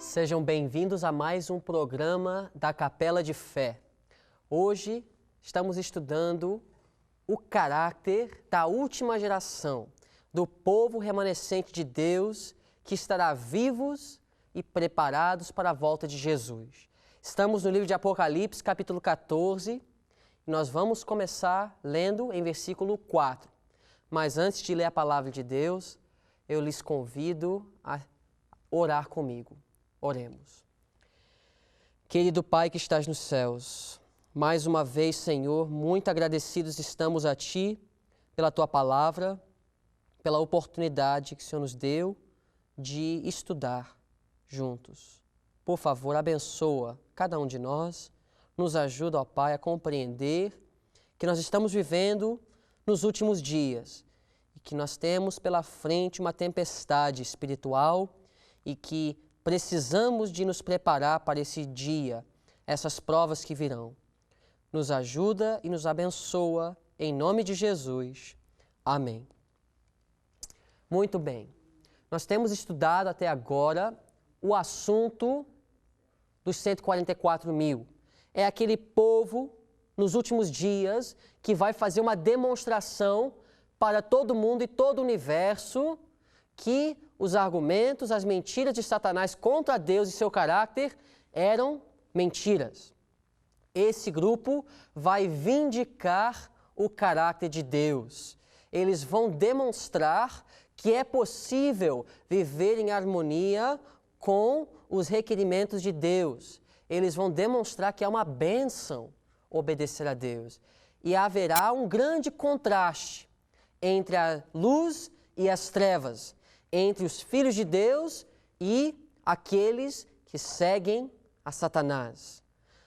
Sejam bem-vindos a mais um programa da Capela de Fé. Hoje estamos estudando o caráter da última geração, do povo remanescente de Deus que estará vivos e preparados para a volta de Jesus. Estamos no livro de Apocalipse, capítulo 14, e nós vamos começar lendo em versículo 4. Mas antes de ler a palavra de Deus, eu lhes convido a orar comigo. Oremos. Querido Pai que estás nos céus, mais uma vez, Senhor, muito agradecidos estamos a Ti pela Tua palavra, pela oportunidade que o Senhor nos deu de estudar juntos. Por favor, abençoa cada um de nós, nos ajuda, ó Pai, a compreender que nós estamos vivendo nos últimos dias e que nós temos pela frente uma tempestade espiritual e que precisamos de nos preparar para esse dia, essas provas que virão. Nos ajuda e nos abençoa, em nome de Jesus. Amém. Muito bem. Nós temos estudado até agora o assunto dos 144 mil. É aquele povo, nos últimos dias, que vai fazer uma demonstração para todo mundo e todo o universo que os argumentos, as mentiras de Satanás contra Deus e seu caráter eram mentiras. Esse grupo vai vindicar o caráter de Deus. Eles vão demonstrar que é possível viver em harmonia com os requerimentos de Deus. Eles vão demonstrar que é uma bênção obedecer a Deus. E haverá um grande contraste entre a luz e as trevas, entre os filhos de Deus e aqueles que seguem a Satanás.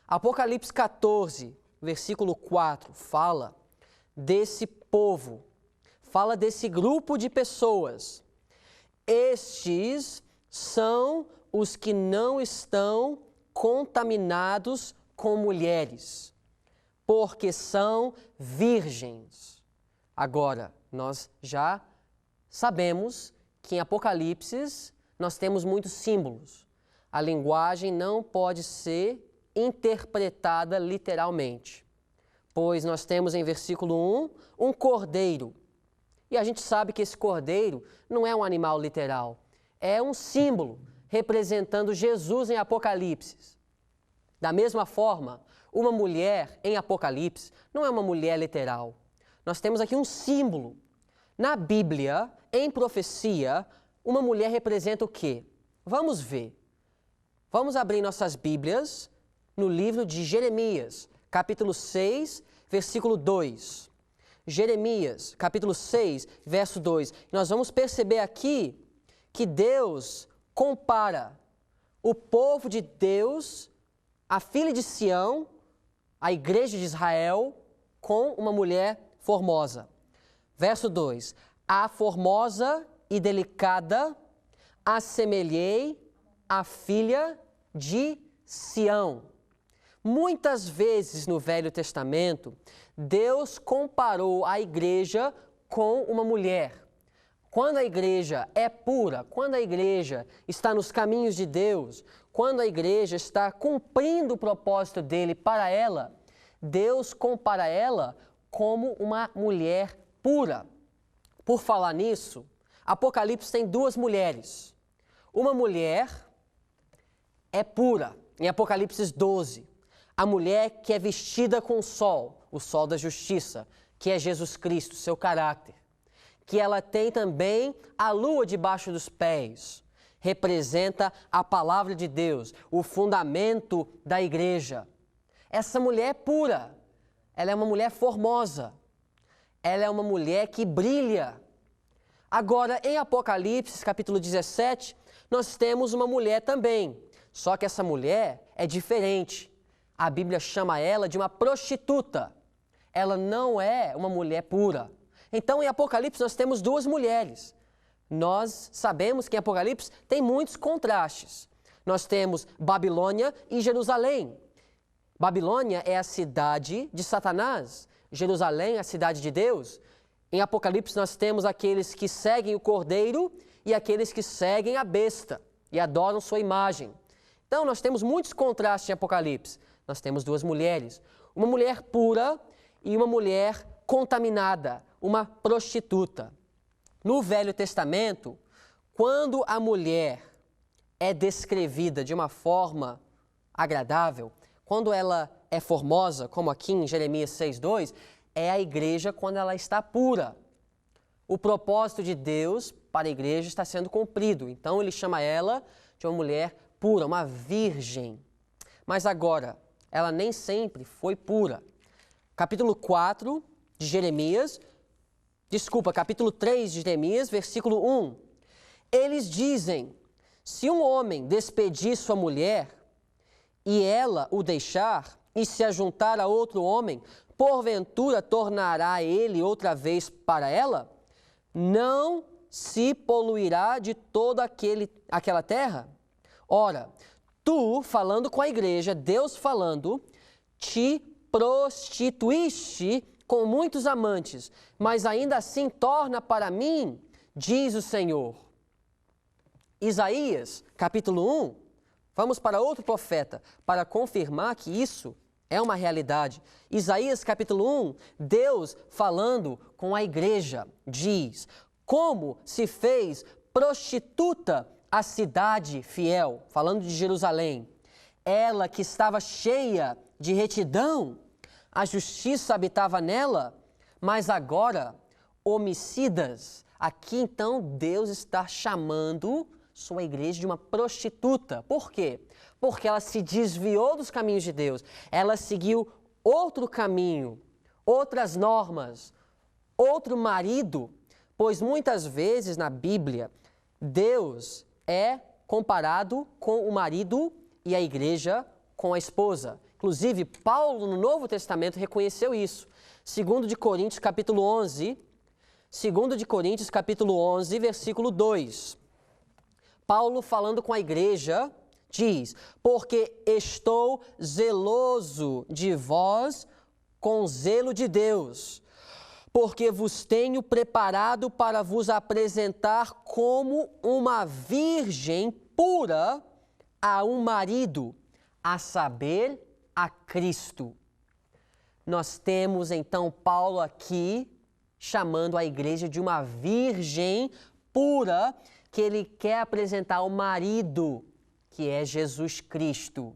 Apocalipse 14, versículo 4, fala desse povo, fala desse grupo de pessoas. Estes são os que não estão contaminados com mulheres, porque são virgens. Agora, nós já sabemos que em Apocalipse nós temos muitos símbolos. A linguagem não pode ser interpretada literalmente, pois nós temos em versículo 1 um cordeiro. E a gente sabe que esse cordeiro não é um animal literal, é um símbolo representando Jesus em Apocalipse. Da mesma forma, uma mulher em Apocalipse não é uma mulher literal. Nós temos aqui um símbolo. Na Bíblia, em profecia, uma mulher representa o quê? Vamos ver. Vamos abrir nossas Bíblias no livro de Jeremias, capítulo 6, versículo 2. Jeremias, capítulo 6, verso 2. Nós vamos perceber aqui que Deus compara o povo de Deus, a filha de Sião, a igreja de Israel, com uma mulher formosa. Verso 2. A formosa e delicada assemelhei à filha de Sião. Muitas vezes no Velho Testamento, Deus comparou a igreja com uma mulher. Quando a igreja é pura, quando a igreja está nos caminhos de Deus, quando a igreja está cumprindo o propósito dele para ela, Deus compara ela como uma mulher pura. Por falar nisso, Apocalipse tem duas mulheres. Uma mulher é pura, em Apocalipse 12. A mulher que é vestida com o sol da justiça, que é Jesus Cristo, seu caráter. Que ela tem também a lua debaixo dos pés. Representa a palavra de Deus, o fundamento da igreja. Essa mulher é pura. Ela é uma mulher formosa. Ela é uma mulher que brilha. Agora, em Apocalipse, capítulo 17, nós temos uma mulher também. Só que essa mulher é diferente. A Bíblia chama ela de uma prostituta. Ela não é uma mulher pura. Então, em Apocalipse, nós temos duas mulheres. Nós sabemos que em Apocalipse tem muitos contrastes. Nós temos Babilônia e Jerusalém. Babilônia é a cidade de Satanás. Jerusalém é a cidade de Deus. Em Apocalipse nós temos aqueles que seguem o Cordeiro e aqueles que seguem a besta e adoram sua imagem. Então, nós temos muitos contrastes em Apocalipse. Nós temos duas mulheres, uma mulher pura e uma mulher contaminada, uma prostituta. No Velho Testamento, quando a mulher é descrevida de uma forma agradável, quando ela é formosa, como aqui em Jeremias 6:2, é a igreja quando ela está pura. O propósito de Deus para a igreja está sendo cumprido. Então ele chama ela de uma mulher pura, uma virgem. Mas agora, ela nem sempre foi pura. Capítulo 4 de Jeremias, capítulo 3 de Jeremias, versículo 1. Eles dizem: se um homem despedir sua mulher e ela o deixar e se ajuntar a outro homem, porventura tornará ele outra vez para ela? Não se poluirá de toda aquela terra? Ora, tu, falando com a igreja, Deus falando, te prostituíste com muitos amantes, mas ainda assim torna para mim, diz o Senhor. Isaías, capítulo 1, vamos para outro profeta, para confirmar que isso é uma realidade. Isaías, capítulo 1, Deus falando com a igreja, diz: como se fez prostituta a cidade fiel, falando de Jerusalém, ela que estava cheia de retidão, a justiça habitava nela, mas agora homicidas. Aqui então Deus está chamando sua igreja de uma prostituta. Por quê? Porque ela se desviou dos caminhos de Deus, ela seguiu outro caminho, outras normas, outro marido, pois muitas vezes na Bíblia Deus é comparado com o marido e a igreja com a esposa. Inclusive, Paulo, no Novo Testamento, reconheceu isso. 2 de Coríntios, capítulo 11, versículo 2. Paulo, falando com a igreja, diz: porque estou zeloso de vós com zelo de Deus, porque vos tenho preparado para vos apresentar como uma virgem pura a um marido, a saber, a Cristo. Nós temos então Paulo aqui chamando a igreja de uma virgem pura que ele quer apresentar ao marido, que é Jesus Cristo.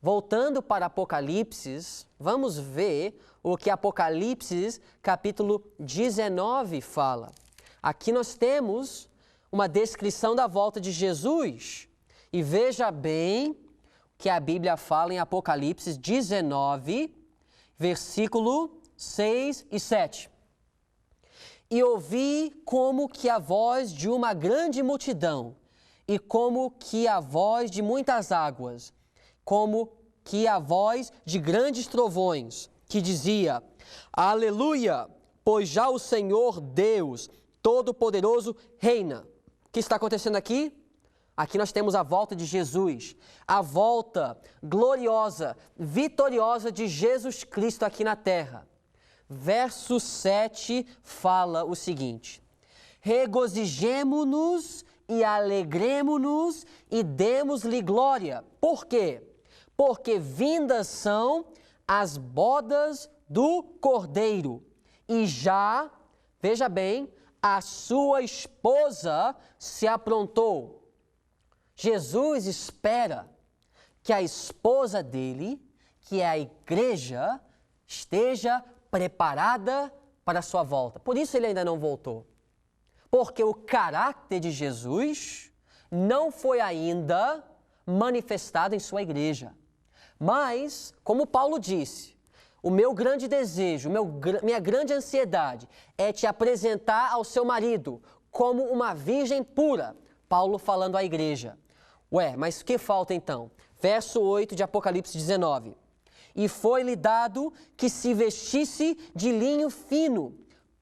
Voltando para Apocalipse, vamos ver o que Apocalipse capítulo 19 fala. Aqui nós temos uma descrição da volta de Jesus. E veja bem que a Bíblia fala em Apocalipse 19, versículo 6 e 7. E ouvi como que a voz de uma grande multidão, e como que a voz de muitas águas, como que a voz de grandes trovões, que dizia: Aleluia, pois já o Senhor Deus Todo-Poderoso reina. O que está acontecendo aqui? Aqui nós temos a volta de Jesus, a volta gloriosa, vitoriosa de Jesus Cristo aqui na terra. Verso 7 fala o seguinte: regozijemo-nos e alegremo-nos e demos-lhe glória. Por quê? Porque vindas são as bodas do Cordeiro, e já, veja bem, a sua esposa se aprontou. Jesus espera que a esposa dele, que é a igreja, esteja preparada para a sua volta. Por isso ele ainda não voltou. Porque o caráter de Jesus não foi ainda manifestado em sua igreja. Mas, como Paulo disse, o meu grande desejo, minha grande ansiedade é te apresentar ao seu marido como uma virgem pura. Paulo falando à igreja. Mas o que falta então? Verso 8 de Apocalipse 19. E foi-lhe dado que se vestisse de linho fino,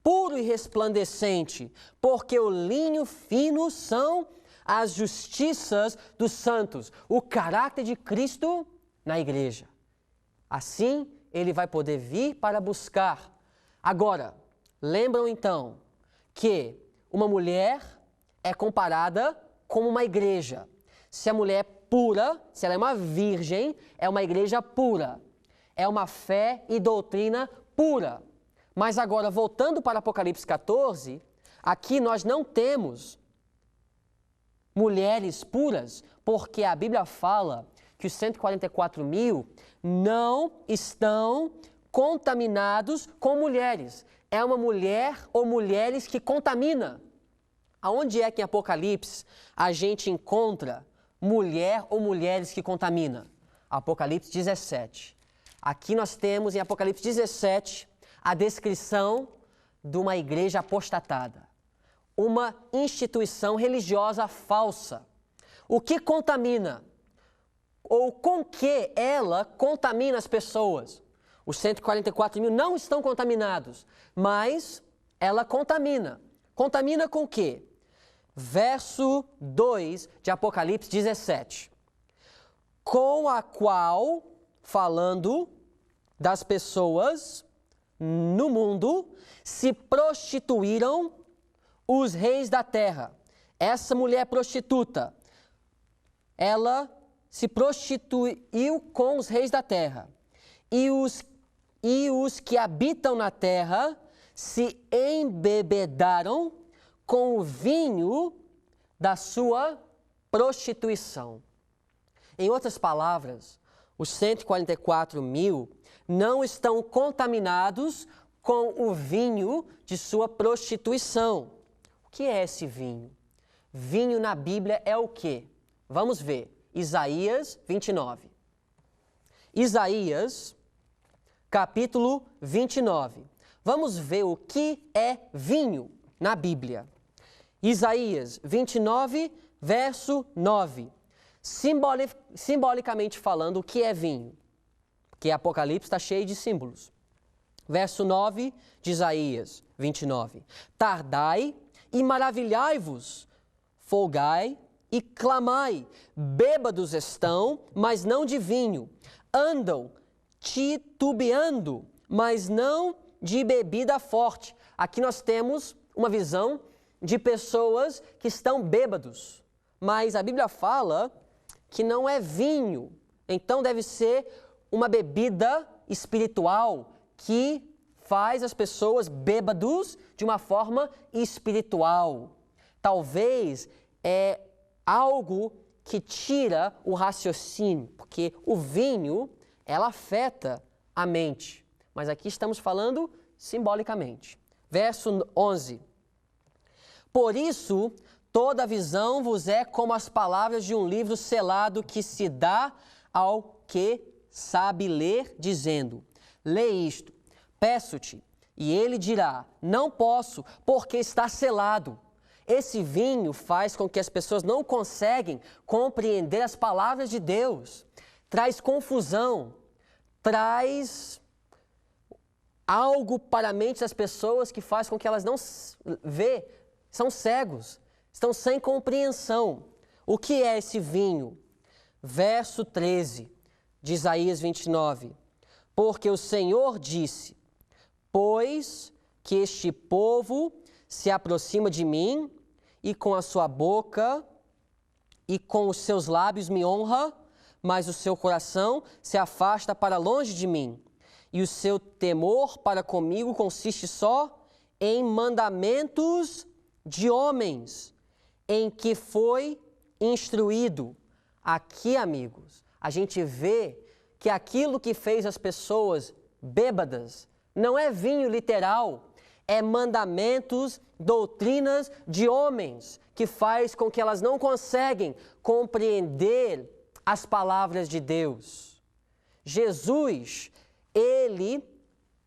puro e resplandecente, porque o linho fino são as justiças dos santos, o caráter de Cristo na igreja. Assim, ele vai poder vir para buscar. Agora, lembram então que uma mulher é comparada com uma igreja. se a mulher é pura, se ela é uma virgem, é uma igreja pura. É uma fé e doutrina pura. Mas agora, voltando para Apocalipse 14, aqui nós não temos mulheres puras, porque a Bíblia fala que os 144.000 não estão contaminados com mulheres. É uma mulher ou mulheres que contamina. Aonde é que em Apocalipse a gente encontra mulher ou mulheres que contamina? Apocalipse 17. Aqui nós temos em Apocalipse 17 a descrição de uma igreja apostatada, uma instituição religiosa falsa. O que contamina? Ou com que ela contamina as pessoas? Os 144.000 não estão contaminados, mas ela contamina. Contamina com o quê? Verso 2 de Apocalipse 17. Com a qual, falando das pessoas no mundo, se prostituíram os reis da terra. Essa mulher prostituta, ela se prostituiu com os reis da terra. E os que habitam na terra se embebedaram com o vinho da sua prostituição. Em outras palavras, os 144.000 não estão contaminados com o vinho de sua prostituição. O que é esse vinho? Vinho na Bíblia é o quê? Vamos ver. Isaías 29. Isaías, capítulo 29. Vamos ver o que é vinho na Bíblia. Isaías 29, verso 9. Simbolicamente falando, o que é vinho? Porque Apocalipse está cheio de símbolos. Verso 9 de Isaías 29. Tardai e maravilhai-vos, folgai e clamai. Bêbados estão, mas não de vinho. Andam titubeando, mas não de bebida forte. Aqui nós temos uma visão de pessoas que estão bêbados. Mas a Bíblia fala que não é vinho. Então deve ser uma bebida espiritual que faz as pessoas bêbados de uma forma espiritual. Talvez é algo que tira o raciocínio, porque o vinho, ela afeta a mente. Mas aqui estamos falando simbolicamente. Verso 11. Por isso, toda visão vos é como as palavras de um livro selado que se dá ao que sabe ler, dizendo: lê isto, peço-te. E ele dirá: não posso, porque está selado. Esse vinho faz com que as pessoas não conseguem compreender as palavras de Deus. Traz confusão, traz algo para a mente das pessoas que faz com que elas não vê, são cegos, estão sem compreensão. O que é esse vinho? Verso 13 de Isaías 29. Porque o Senhor disse: pois que este povo se aproxima de mim, e com a sua boca e com os seus lábios me honra, mas o seu coração se afasta para longe de mim, e o seu temor para comigo consiste só em mandamentos de homens, em que foi instruído. Aqui, amigos, a gente vê que aquilo que fez as pessoas bêbadas não é vinho literal, é mandamentos, doutrinas de homens, que faz com que elas não conseguem compreender as palavras de Deus. Jesus, ele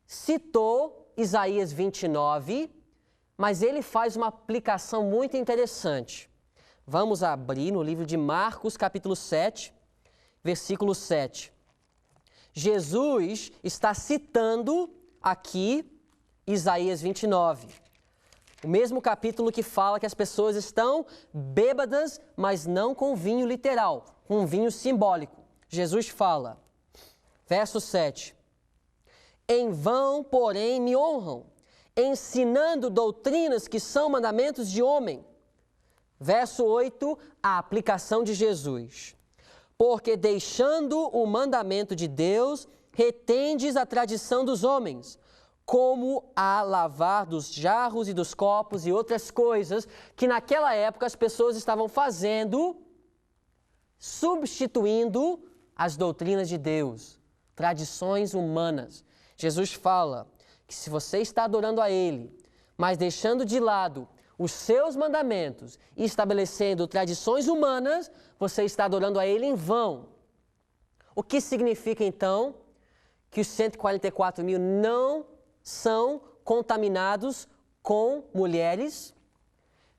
citou Isaías 29, mas ele faz uma aplicação muito interessante. Vamos abrir no livro de Marcos, capítulo 7, versículo 7. Jesus está citando aqui Isaías 29. O mesmo capítulo que fala que as pessoas estão bêbadas, mas não com vinho literal, com vinho simbólico. Jesus fala, verso 7. Em vão, porém, me honram, ensinando doutrinas que são mandamentos de homem. Verso 8, a aplicação de Jesus. Porque deixando o mandamento de Deus, retendes a tradição dos homens, como a lavar dos jarros e dos copos e outras coisas que naquela época as pessoas estavam fazendo, substituindo as doutrinas de Deus, tradições humanas. Jesus fala que se você está adorando a Ele, mas deixando de lado os seus mandamentos e estabelecendo tradições humanas, você está adorando a Ele em vão. O que significa, então, que os 144 mil não são contaminados com mulheres,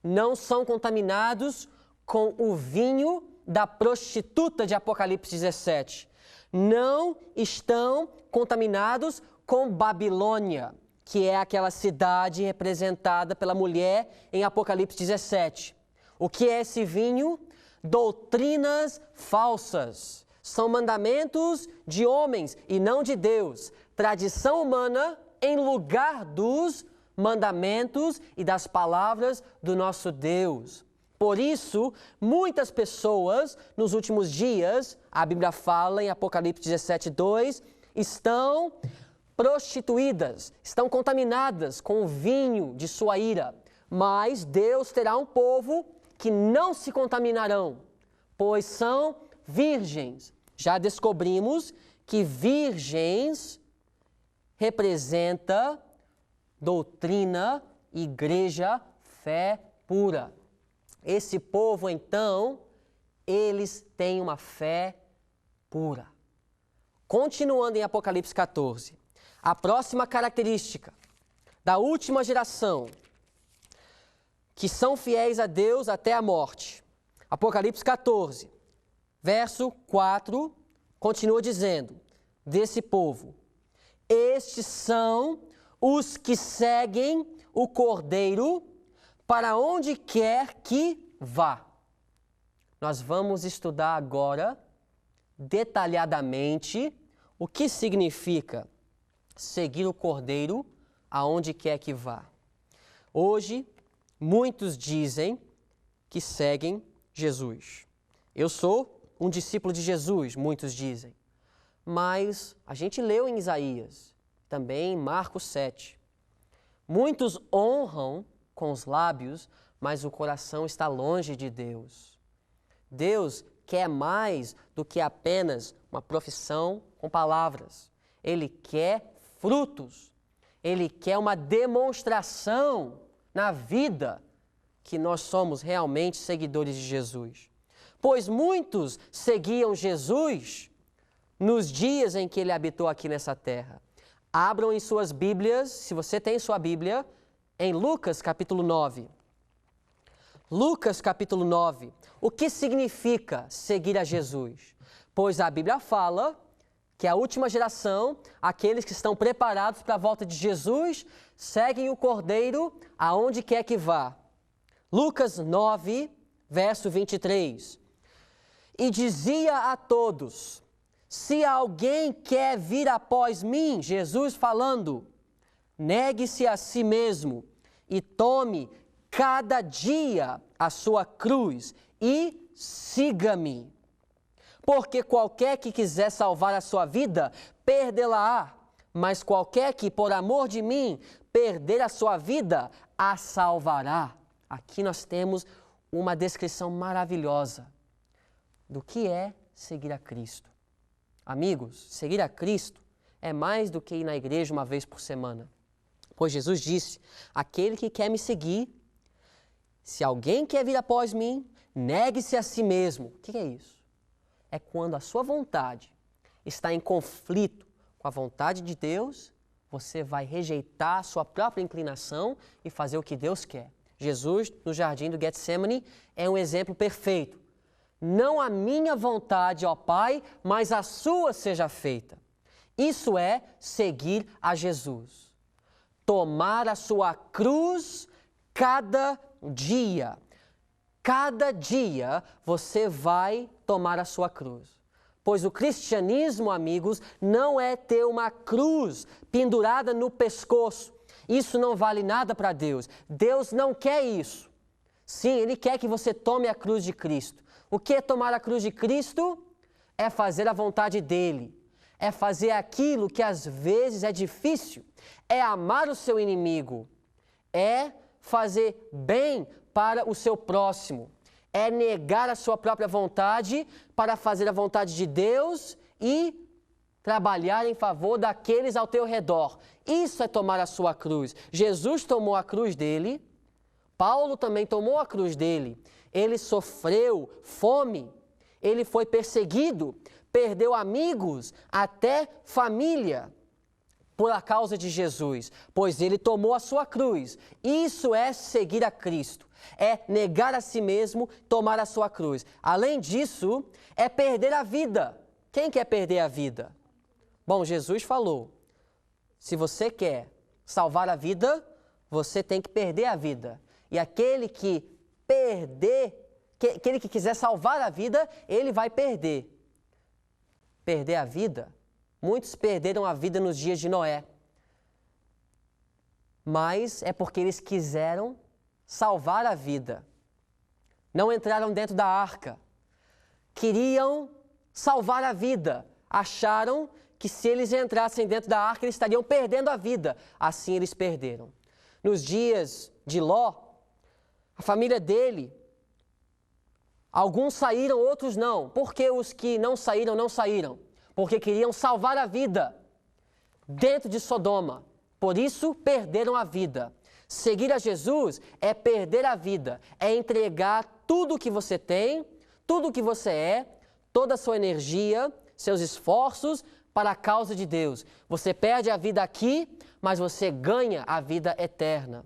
não são contaminados com o vinho da prostituta de Apocalipse 17, não estão contaminados com Babilônia, que é aquela cidade representada pela mulher em Apocalipse 17. O que é esse vinho? Doutrinas falsas. São mandamentos de homens e não de Deus. Tradição humana em lugar dos mandamentos e das palavras do nosso Deus. Por isso, muitas pessoas nos últimos dias, a Bíblia fala em Apocalipse 17, 2, estão prostituídas, estão contaminadas com o vinho de sua ira. Mas Deus terá um povo que não se contaminarão, pois são virgens. Já descobrimos que virgens representa doutrina, igreja, fé pura. Esse povo, então, eles têm uma fé pura. Continuando em Apocalipse 14, a próxima característica da última geração, que são fiéis a Deus até a morte. Apocalipse 14, verso 4, continua dizendo, desse povo, estes são os que seguem o Cordeiro para onde quer que vá. Nós vamos estudar agora, detalhadamente, o que significa seguir o Cordeiro aonde quer que vá. Hoje, muitos dizem que seguem Jesus. Eu sou um discípulo de Jesus, muitos dizem. Mas a gente leu em Isaías, também em Marcos 7. Muitos honram com os lábios, mas o coração está longe de Deus. Deus quer mais do que apenas uma profissão com palavras. Ele quer frutos. Ele quer uma demonstração na vida que nós somos realmente seguidores de Jesus. Pois muitos seguiam Jesus nos dias em que ele habitou aqui nessa terra. Abram em suas Bíblias, se você tem sua Bíblia, em Lucas capítulo 9. Lucas capítulo 9. O que significa seguir a Jesus? Pois a Bíblia fala que a última geração, aqueles que estão preparados para a volta de Jesus, seguem o Cordeiro aonde quer que vá. Lucas 9, verso 23. E dizia a todos, se alguém quer vir após mim, Jesus falando, negue-se a si mesmo e tome cada dia a sua cruz e siga-me. Porque qualquer que quiser salvar a sua vida, perdê-la-á. Mas qualquer que, por amor de mim, perder a sua vida, a salvará. Aqui nós temos uma descrição maravilhosa do que é seguir a Cristo. Amigos, seguir a Cristo é mais do que ir na igreja uma vez por semana. Pois Jesus disse, aquele que quer me seguir, se alguém quer vir após mim, negue-se a si mesmo. O que é isso? É quando a sua vontade está em conflito com a vontade de Deus, você vai rejeitar a sua própria inclinação e fazer o que Deus quer. Jesus, no jardim do Getsemane, é um exemplo perfeito. Não a minha vontade, ó Pai, mas a sua seja feita. Isso é seguir a Jesus. Tomar a sua cruz cada dia. Cada dia você vai tomar a sua cruz. Pois o cristianismo, amigos, não é ter uma cruz pendurada no pescoço. Isso não vale nada para Deus. Deus não quer isso. Sim, Ele quer que você tome a cruz de Cristo. O que é tomar a cruz de Cristo? É fazer a vontade dEle. É fazer aquilo que às vezes é difícil. É amar o seu inimigo. É fazer bem para o seu próximo. É negar a sua própria vontade para fazer a vontade de Deus e trabalhar em favor daqueles ao teu redor. Isso é tomar a sua cruz. Jesus tomou a cruz dele. Paulo também tomou a cruz dele. Ele sofreu fome. Ele foi perseguido. Perdeu amigos, até família, por a causa de Jesus, pois ele tomou a sua cruz. Isso é seguir a Cristo, é negar a si mesmo, tomar a sua cruz. Além disso, é perder a vida. Quem quer perder a vida? Bom, Jesus falou, se você quer salvar a vida, você tem que perder a vida. E aquele que quiser salvar a vida, ele vai perder. Perder a vida? Muitos perderam a vida nos dias de Noé. Mas é porque eles quiseram salvar a vida. Não entraram dentro da arca. Queriam salvar a vida. Acharam que se eles entrassem dentro da arca, eles estariam perdendo a vida. Assim eles perderam. Nos dias de Ló, a família dele, alguns saíram, outros não. Por que os que não saíram, não saíram? Porque queriam salvar a vida dentro de Sodoma. Por isso, perderam a vida. Seguir a Jesus é perder a vida, é entregar tudo o que você tem, tudo o que você é, toda a sua energia, seus esforços para a causa de Deus. Você perde a vida aqui, mas você ganha a vida eterna.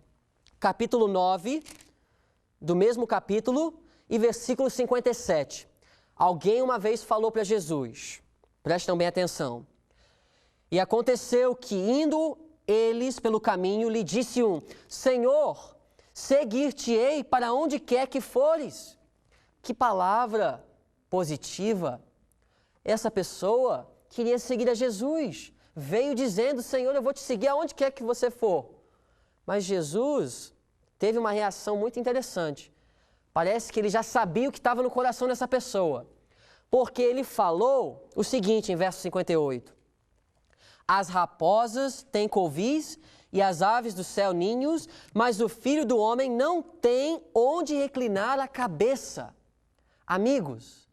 Capítulo 9, do mesmo capítulo, e versículo 57. Alguém uma vez falou para Jesus, prestem bem atenção. E aconteceu que, indo eles pelo caminho, lhe disse um: Senhor, seguir-te-ei para onde quer que fores. Que palavra positiva! Essa pessoa queria seguir a Jesus. Veio dizendo: Senhor, eu vou te seguir aonde quer que você for. Mas Jesus teve uma reação muito interessante. Parece que ele já sabia o que estava no coração dessa pessoa. Porque ele falou o seguinte em verso 58. As raposas têm covis e as aves do céu ninhos, mas o Filho do Homem não tem onde reclinar a cabeça. Amigos,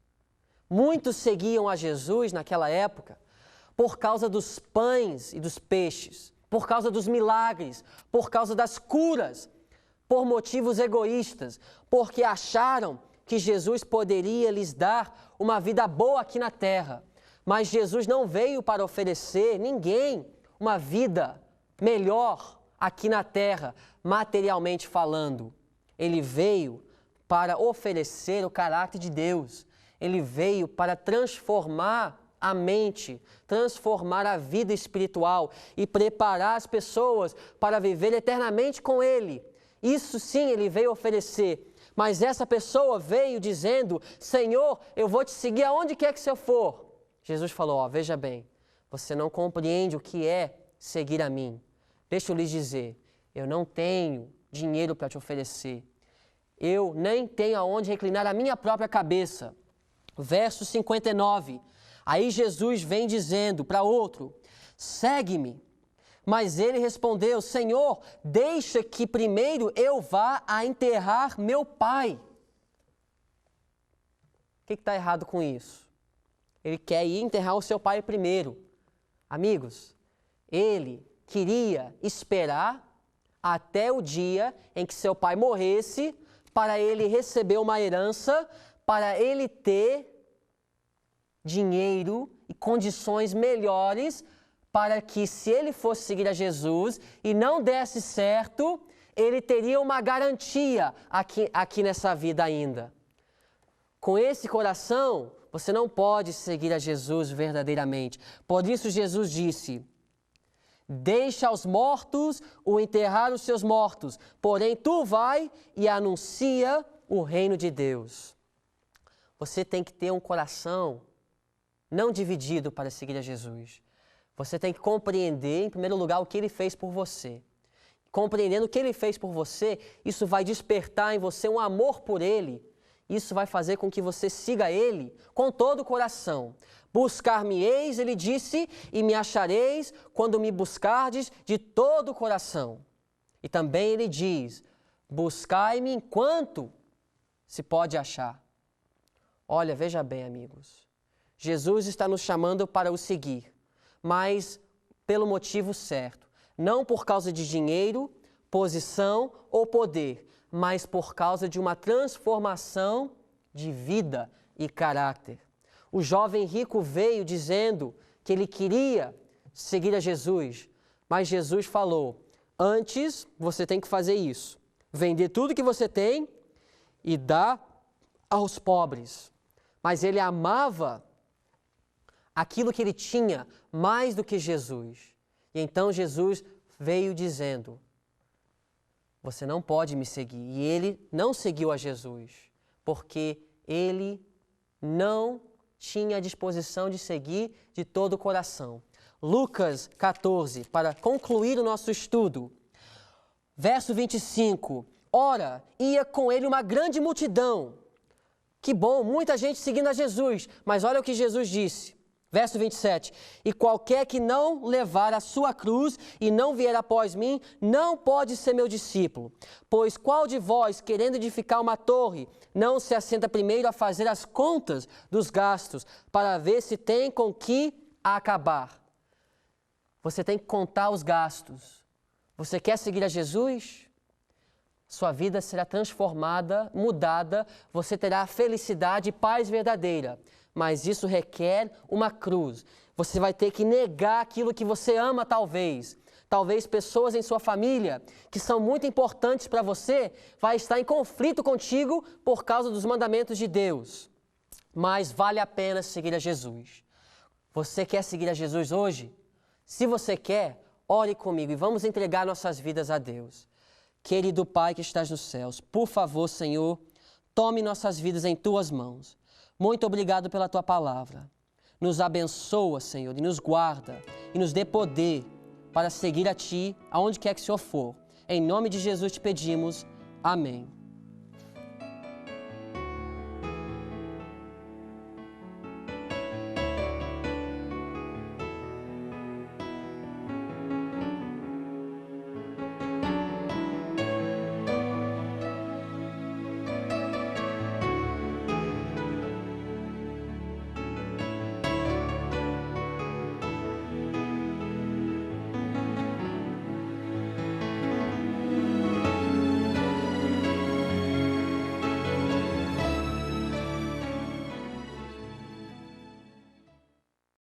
muitos seguiam a Jesus naquela época por causa dos pães e dos peixes, por causa dos milagres, por causa das curas, por motivos egoístas, porque acharam que Jesus poderia lhes dar uma vida boa aqui na terra. Mas Jesus não veio para oferecer ninguém uma vida melhor aqui na terra, materialmente falando. Ele veio para oferecer o caráter de Deus. Ele veio para transformar a mente, transformar a vida espiritual e preparar as pessoas para viver eternamente com Ele. Isso sim Ele veio oferecer. Mas essa pessoa veio dizendo: Senhor, eu vou te seguir aonde quer que eu for. Jesus falou: veja bem, você não compreende o que é seguir a mim. Deixa eu lhes dizer, eu não tenho dinheiro para te oferecer. Eu nem tenho aonde reclinar a minha própria cabeça. Verso 59. Aí Jesus vem dizendo para outro: segue-me. Mas ele respondeu: Senhor, deixa que primeiro eu vá a enterrar meu pai. O que está errado com isso? Ele quer ir enterrar o seu pai primeiro. Amigos, ele queria esperar até o dia em que seu pai morresse para ele receber uma herança, para ele ter dinheiro e condições melhores para que, se ele fosse seguir a Jesus e não desse certo, ele teria uma garantia aqui nessa vida ainda. Com esse coração, você não pode seguir a Jesus verdadeiramente. Por isso Jesus disse: deixa aos mortos o enterrar os seus mortos, porém tu vai e anuncia o reino de Deus. Você tem que ter um coração não dividido para seguir a Jesus. Você tem que compreender, em primeiro lugar, o que Ele fez por você. compreendendo o que Ele fez por você, isso vai despertar em você um amor por Ele. Isso vai fazer com que você siga Ele com todo o coração. Buscar-me-eis, Ele disse, e me achareis quando me buscardes de todo o coração. E também Ele diz, buscai-me enquanto se pode achar. Olha, veja bem, amigos. Jesus está nos chamando para o seguir, mas pelo motivo certo. Não por causa de dinheiro, posição ou poder, mas por causa de uma transformação de vida e caráter. O jovem rico veio dizendo que ele queria seguir a Jesus, mas Jesus falou, antes você tem que fazer isso, vender tudo que você tem e dar aos pobres. Mas ele amava aquilo que ele tinha mais do que Jesus. E então Jesus veio dizendo, você não pode me seguir. E ele não seguiu a Jesus, porque ele não tinha a disposição de seguir de todo o coração. Lucas 14, para concluir o nosso estudo, verso 25. Ora, ia com ele uma grande multidão. Que bom, muita gente seguindo a Jesus. Mas olha o que Jesus disse. Verso 27, e qualquer que não levar a sua cruz e não vier após mim, não pode ser meu discípulo. Pois qual de vós, querendo edificar uma torre, não se assenta primeiro a fazer as contas dos gastos, para ver se tem com que acabar? Você tem que contar os gastos. Você quer seguir a Jesus? Sua vida será transformada, mudada, você terá felicidade e paz verdadeira. Mas isso requer uma cruz. Você vai ter que negar aquilo que você ama, talvez. Talvez pessoas em sua família que são muito importantes para você vai estar em conflito contigo por causa dos mandamentos de Deus. Mas vale a pena seguir a Jesus. Você quer seguir a Jesus hoje? Se você quer, ore comigo e vamos entregar nossas vidas a Deus. Querido Pai que estás nos céus, por favor, Senhor, tome nossas vidas em Tuas mãos. Muito obrigado pela Tua palavra. Nos abençoa, Senhor, e nos guarda, e nos dê poder para seguir a Ti, aonde quer que o Senhor for. Em nome de Jesus te pedimos. Amém.